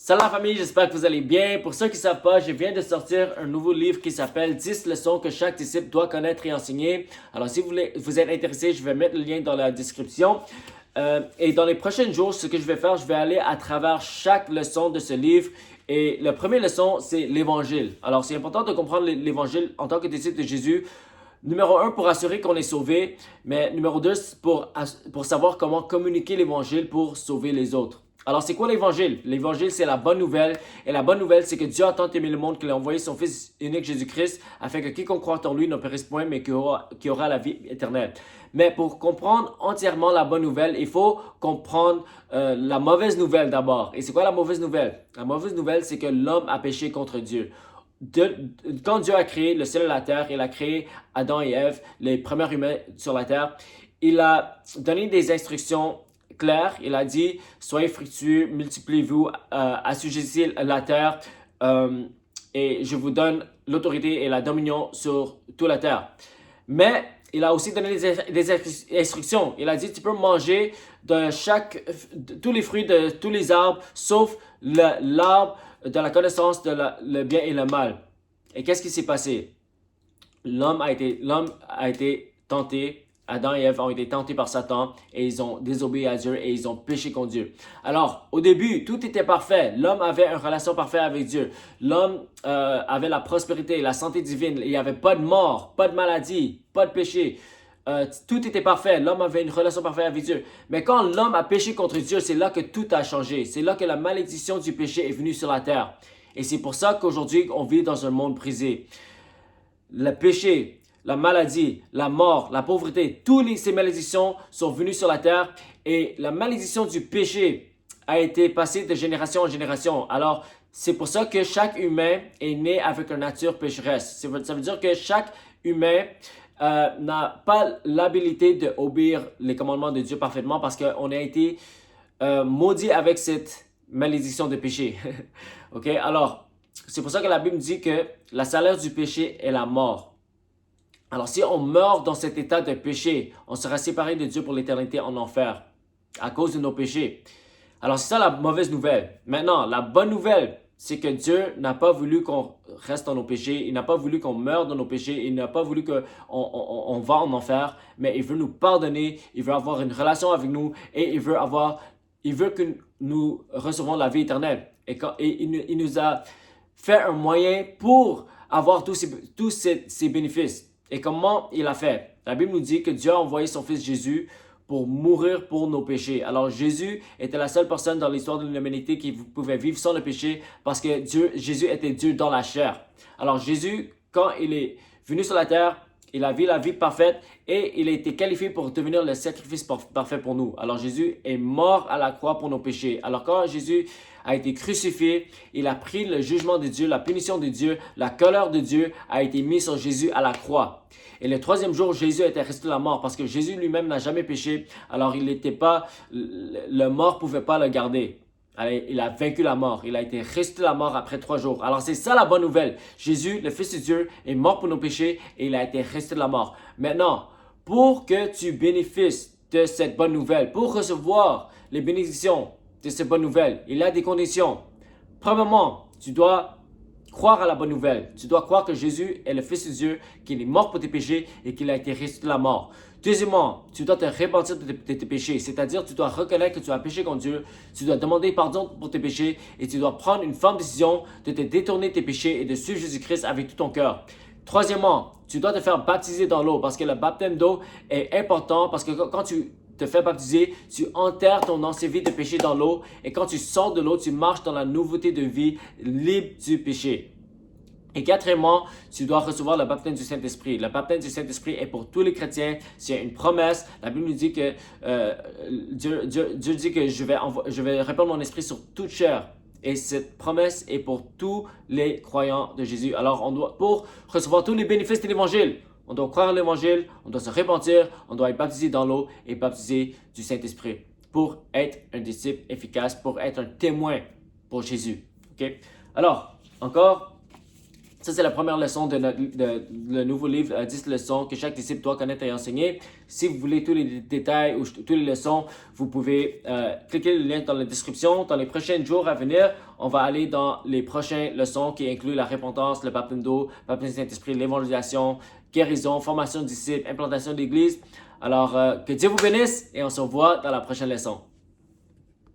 Salut la famille, j'espère que vous allez bien. Pour ceux qui ne savent pas, je viens de sortir un nouveau livre qui s'appelle 10 leçons que chaque disciple doit connaître et enseigner. Alors si vous êtes intéressé, je vais mettre le lien dans la description. Et dans les prochains jours, ce que je vais faire, je vais aller à travers chaque leçon de ce livre. Et la première leçon, c'est l'évangile. Alors c'est important de comprendre l'évangile en tant que disciple de Jésus. Numéro 1, pour assurer qu'on est sauvé. Mais numéro 2, pour savoir comment communiquer l'évangile pour sauver les autres. Alors, c'est quoi l'évangile? L'évangile, c'est la bonne nouvelle. Et la bonne nouvelle, c'est que Dieu a tant aimé le monde qu'il a envoyé son Fils unique Jésus-Christ afin que quiconque croit en lui ne périsse point, mais qui aura la vie éternelle. Mais pour comprendre entièrement la bonne nouvelle, il faut comprendre la mauvaise nouvelle d'abord. Et c'est quoi la mauvaise nouvelle? La mauvaise nouvelle, c'est que l'homme a péché contre Dieu. Quand Dieu a créé le ciel et la terre, il a créé Adam et Ève, les premiers humains sur la terre, il a donné des instructions claires. Il a dit, soyez fructueux, multipliez-vous, assujettissez la terre et je vous donne l'autorité et la dominion sur toute la terre. Mais il a aussi donné des instructions. Il a dit, tu peux manger tous les fruits de tous les arbres, sauf l'arbre de la connaissance de le bien et le mal. Et qu'est-ce qui s'est passé? L'homme a été tenté. Adam et Ève ont été tentés par Satan et ils ont désobéi à Dieu et ils ont péché contre Dieu. Alors, au début, tout était parfait. L'homme avait une relation parfaite avec Dieu. L'homme avait la prospérité, la santé divine. Il n'y avait pas de mort, pas de maladie, pas de péché. Tout était parfait. L'homme avait une relation parfaite avec Dieu. Mais quand l'homme a péché contre Dieu, c'est là que tout a changé. C'est là que la malédiction du péché est venue sur la terre. Et c'est pour ça qu'aujourd'hui, on vit dans un monde brisé. Le péché, la maladie, la mort, la pauvreté, toutes ces malédictions sont venues sur la terre et la malédiction du péché a été passée de génération en génération. Alors, c'est pour ça que chaque humain est né avec une nature pécheresse. Ça veut dire que chaque humain n'a pas l'habilité d'obéir les commandements de Dieu parfaitement parce qu'on a été maudit avec cette malédiction de péché. OK? Alors, c'est pour ça que la Bible dit que la salaire du péché est la mort. Alors, si on meurt dans cet état de péché, on sera séparé de Dieu pour l'éternité en enfer à cause de nos péchés. Alors, c'est ça la mauvaise nouvelle. Maintenant, la bonne nouvelle, c'est que Dieu n'a pas voulu qu'on reste dans nos péchés. Il n'a pas voulu qu'on meure dans nos péchés. Il n'a pas voulu qu'on va en enfer. Mais il veut nous pardonner. Il veut avoir une relation avec nous. Et il veut que nous recevons la vie éternelle. Et il nous a fait un moyen pour avoir tous ces bénéfices. Et comment il a fait? La Bible nous dit que Dieu a envoyé son Fils Jésus pour mourir pour nos péchés. Alors Jésus était la seule personne dans l'histoire de l'humanité qui pouvait vivre sans le péché parce que Jésus était Dieu dans la chair. Alors Jésus, quand il est venu sur la terre, il a vu la vie parfaite et il a été qualifié pour devenir le sacrifice parfait pour nous. Alors Jésus est mort à la croix pour nos péchés. Alors quand Jésus a été crucifié, il a pris le jugement de Dieu, la punition de Dieu, la colère de Dieu a été mise sur Jésus à la croix. Et le troisième jour, Jésus était resté de la mort parce que Jésus lui-même n'a jamais péché. Alors le mort ne pouvait pas le garder. Il a vaincu la mort. Il a été resté de la mort après 3 jours. Alors c'est ça la bonne nouvelle. Jésus, le Fils de Dieu, est mort pour nos péchés et il a été resté de la mort. Maintenant, pour que tu bénéficies de cette bonne nouvelle, pour recevoir les bénédictions de cette bonne nouvelle, il y a des conditions. Premièrement, tu dois croire à la bonne nouvelle. Tu dois croire que Jésus est le Fils de Dieu, qu'il est mort pour tes péchés et qu'il a été resté de la mort. Deuxièmement, tu dois te repentir de tes péchés, c'est-à-dire tu dois reconnaître que tu as péché contre Dieu, tu dois demander pardon pour tes péchés et tu dois prendre une ferme décision de te détourner de tes péchés et de suivre Jésus-Christ avec tout ton cœur. Troisièmement, tu dois te faire baptiser dans l'eau parce que le baptême d'eau est important parce que quand tu te fais baptiser, tu enterres ton ancienne vie de péché dans l'eau et quand tu sors de l'eau, tu marches dans la nouveauté de vie libre du péché. Et quatrièmement, tu dois recevoir le baptême du Saint-Esprit. Le baptême du Saint-Esprit est pour tous les chrétiens. C'est une promesse. La Bible nous dit que Dieu dit que je vais répandre mon esprit sur toute chair. Et cette promesse est pour tous les croyants de Jésus. Alors, pour recevoir tous les bénéfices de l'Évangile, on doit croire à l'Évangile, on doit se repentir, on doit être baptisé dans l'eau et baptisé du Saint-Esprit pour être un disciple efficace, pour être un témoin pour Jésus. OK? Alors, encore, Ça, c'est la première leçon de le nouveau livre 10 leçons que chaque disciple doit connaître et enseigner. Si vous voulez tous les détails ou toutes les leçons, vous pouvez cliquer le lien dans la description. Dans les prochains jours à venir, on va aller dans les prochaines leçons qui incluent la repentance, le baptême d'eau, le baptême du Saint-Esprit, l'évangélisation, guérison, formation de disciples, implantation d'église. Alors, que Dieu vous bénisse et on se revoit dans la prochaine leçon.